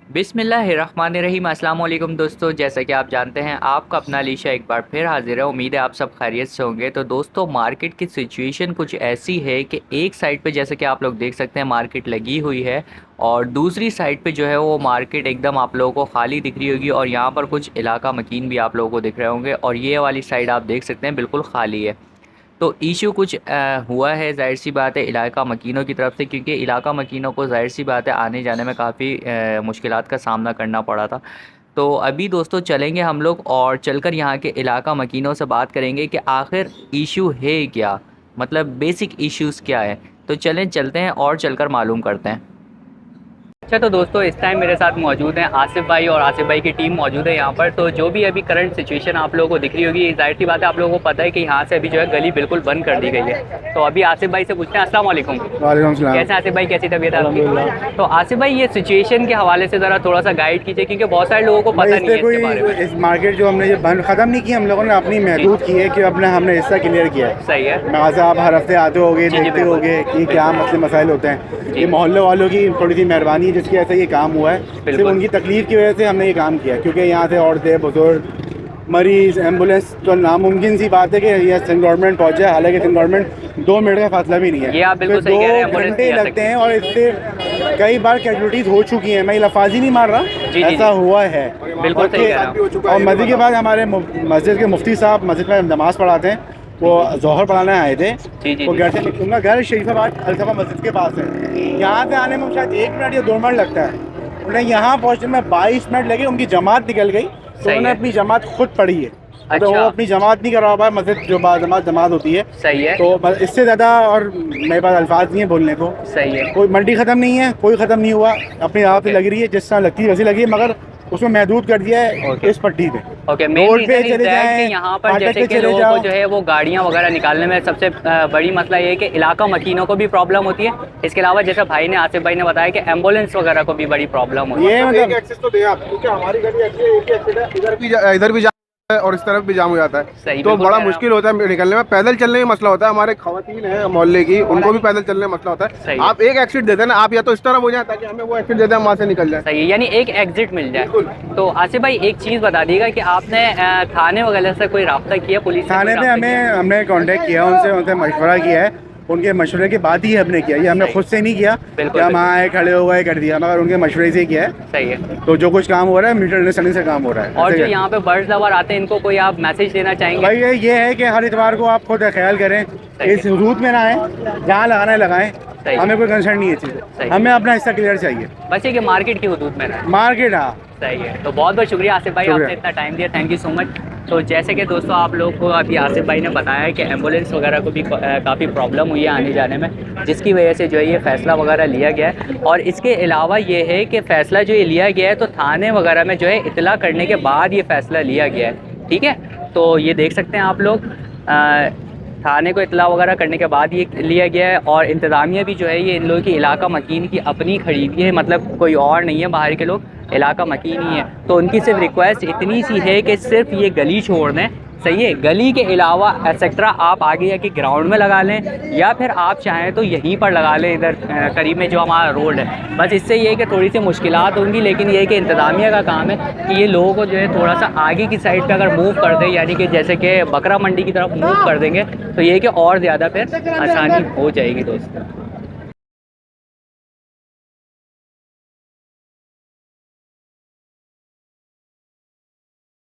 बिस्मिल्लाहिर्रहमानिर्रहीम। अस्सलाम वालेकुम दोस्तों, जैसा कि आप जानते हैं आपका अपना अलीशा एक बार फिर हाजिर है। उम्मीद है आप सब खैरियत से होंगे। तो दोस्तों, मार्केट की सिचुएशन कुछ ऐसी है कि एक साइड पे जैसे कि आप लोग देख सकते हैं मार्केट लगी हुई है, और दूसरी साइड पे जो है वो मार्केट एकदम आप लोगों को खाली दिख रही होगी, और यहाँ पर कुछ इलाका मकीन भी आप लोगों को दिख रहे होंगे, और ये वाली साइड आप देख सकते हैं बिल्कुल खाली है। तो इशू कुछ हुआ है, ज़ाहिर सी बात है इलाका मकीनों की तरफ से, क्योंकि इलाका मकीनों को ज़ाहिर सी बात है आने जाने में काफ़ी मुश्किलात का सामना करना पड़ा था। तो अभी दोस्तों चलेंगे हम लोग और चलकर यहाँ के इलाका मकीनों से बात करेंगे कि आखिर इशू है क्या, मतलब बेसिक इश्यूज़ क्या है। तो चलें चलते हैं और चलकर मालूम करते हैं। अच्छा, तो दोस्तों इस टाइम मेरे साथ मौजूद हैं आसिफ भाई, और आसिफ भाई की टीम मौजूद है यहाँ पर। तो जो भी अभी करंट सिचुएशन आप लोगों को दिख रही होगी, जाहिर सी बात है आप लोगों को पता है कि यहाँ से अभी जो है गली बिल्कुल बंद कर दी गई है। तो अभी आसिफ भाई से पूछते हैं। अस्सलाम वालेकुम। वालेकुम सलाम। कैसे हैं आसिफ भाई, कैसी तबीयत है आपकी? तो आसिफ भाई ये सिचुएशन के हवाले से ज़रा थोड़ा सा गाइड कीजिए, क्योंकि बहुत सारे लोगों को पता नहीं है कोई इसके बारे में। इस मार्केट जो हमने ये बंद ख़त्म नहीं की, हम लोगों ने अपनी महदूद की है कि अपने हमने हिस्सा क्लियर किया है। सही है। वहाँ से आप हर हफ्ते आते होगे, जी, जी, देखते बिल्कुल, होगे कि क्या मसले मसाइल होते हैं। जी। ये मोहल्ले वालों की थोड़ी सी मेहरबानी है जिसकी वजह से ये काम हुआ है। सिर्फ बिल्कुल। उनकी तकलीफ़ की वजह से हमने ये काम किया, क्योंकि यहाँ से औरतें, बुजुर्ग, मरीज़, एम्बुलेंस, तो नामुमकिन सी बात है कि ये सिंध गवर्नमेंट पहुँचे। हालांकि सिंध गवर्नमेंट 2 मिनट का फासला भी नहीं है। ये आप बिल्कुल फिर सही कह रहे हैं, 2 एम्बुलेंस घंटे नहीं आ लगते सकती। हैं, और इससे कई बार कैजुअलिटीज़ हो चुकी हैं। मैं लफाजी नहीं मार रहा, जी, ऐसा जी। हुआ है। बिल्कुल सही कह रहे हैं। और मस्जिद के बाद हमारे मस्जिद के मुफ्ती साहब मस्जिद में नमाज़ पढ़ाते हैं, वो ज़ोहर पढ़ाने आए थे। जी, जी, वो जी। घर से उनका घर शरीफाबाद अलसफा मस्जिद के पास है। यहाँ से आने में शायद 1 मिनट या 2 मिनट लगता है। उन्हें यहाँ पहुँचने में 22 मिनट लगे। उनकी जमात निकल गई, तो सही उन्होंने है। अपनी जमात खुद पढ़ी है। तो वो अच्छा। अपनी जमात नहीं करवा पाए, मस्जिद जो जमात होती है। सही है। तो इससे ज़्यादा और मेरे पास अल्फाज नहीं है बोलने को। सही है। कोई मंडी ख़त्म नहीं है, कोई ख़त्म नहीं हुआ, अपनी आप पे ओके। लग रही है, जिस तरह लगती है वैसी लगी है, मगर उसमें महदूद कर दिया है ओके। इस पट्टी पे। ओके, मेन रोड पे रीज़न इज़ चले दैट कि जाएं, यहाँ पर फाटक जैसे पे कि चले लोगों को जाओ। जो है वो गाड़ियाँ वगैरह निकालने में सबसे बड़ी मसला ये है कि इलाका मकीनों को भी प्रॉब्लम होती है। इसके अलावा जैसे भाई ने, आसिफ भाई ने बताया कि एम्बुलेंस वगैरह को भी बड़ी प्रॉब्लम होती है। ये एक मतलब एक्सेस तो दें आप, क्योंकि हमारी गली ऐसी है, एक ही एक्सेस है, इधर भी जाम है और इस तरफ भी जाम हो जाता है। सही, तो बिल्कुल बड़ा कह रहे हैं मुश्किल होता है निकलने में। पैदल चलने में मसला होता है, हमारे खवातीन है मोहल्ले की, उनको भी पैदल चलने में मसला होता सही है। है। आप एक एक्सिट दे देना, आप या तो इस तरफ हो जाए ताकि हमें वो एक्सिट दे दें, हम वहाँ से निकल जाए। सही है, यानी एक एग्जिट मिल जाए। बिल्कुल। तो आसिफ भाई एक चीज़ बता दीजिएगा कि आपने थाने वगैरह से कोई रब्ता किया, पुलिस से कोई थाने पे रब्ता किया? हमने कांटेक्ट किया, उनसे मशवरा किया है। उनके मशवरे के बाद ही हमने किया, ये हमने सही। खुद से नहीं किया बिल्कुल, कि हम बिल्कुल। आए खड़े हो गए कर दिया, मगर उनके मशवरे से ही किया है। सही है। तो जो कुछ काम हो रहा है म्यूचुअल अंडरस्टैंडिंग से काम हो रहा है। और ऐसे जो कर- यहाँ पे बर्ड्स लवर आते हैं, इनको कोई आप मैसेज देना चाहेंगे? भाई ये है कि हर इतवार को आप खुद ख्याल करें, है। इस रूट में ना आए, जहाँ लगाना है लगाएं। सही। हमें कोई कंसर्न नहीं है सही। चीज़ें, हमें अपना हिस्सा क्लियर चाहिए। बस ये कि मार्केट की हदूद में रहे। मार्केट, हाँ। सही है। तो बहुत बहुत शुक्रिया आसिफ भाई, शुक्रिया। आपने इतना टाइम दिया, थैंक यू सो मच। तो जैसे कि दोस्तों आप लोग को अभी आसिफ भाई ने बताया कि एम्बुलेंस वगैरह को भी काफ़ी प्रॉब्लम हुई है आने जाने में, जिसकी वजह से जो है ये फ़ैसला वगैरह लिया गया है। और इसके अलावा ये है कि फ़ैसला जो ये लिया गया है तो थाने वगैरह में जो है इतला करने के बाद ये फ़ैसला लिया गया है। ठीक है, तो ये देख सकते हैं आप लोग, थाने को इतला वगैरह करने के बाद ये लिया गया है। और इंतज़ामिया भी जो है ये इन लोगों की इलाका मकीन की अपनी खरीदी है, मतलब कोई और नहीं है, बाहर के लोग इलाका मकीन ही है। तो उनकी सिर्फ रिक्वेस्ट इतनी सी है कि सिर्फ ये गली छोड़ दें। सही है, गली के अलावा एक्सेट्रा आप आगे जाके ग्राउंड में लगा लें, या फिर आप चाहें तो यहीं पर लगा लें, इधर करीब में जो हमारा रोड है। बस इससे ये है कि थोड़ी सी मुश्किलात होंगी, लेकिन ये है कि इंतज़ामिया का काम है कि ये लोगों को जो है थोड़ा सा आगे की साइड पे अगर मूव कर दें, यानी कि जैसे कि बकरा मंडी की तरफ मूव कर देंगे, तो ये है कि और ज़्यादा फिर आसानी हो जाएगी दोस्तों।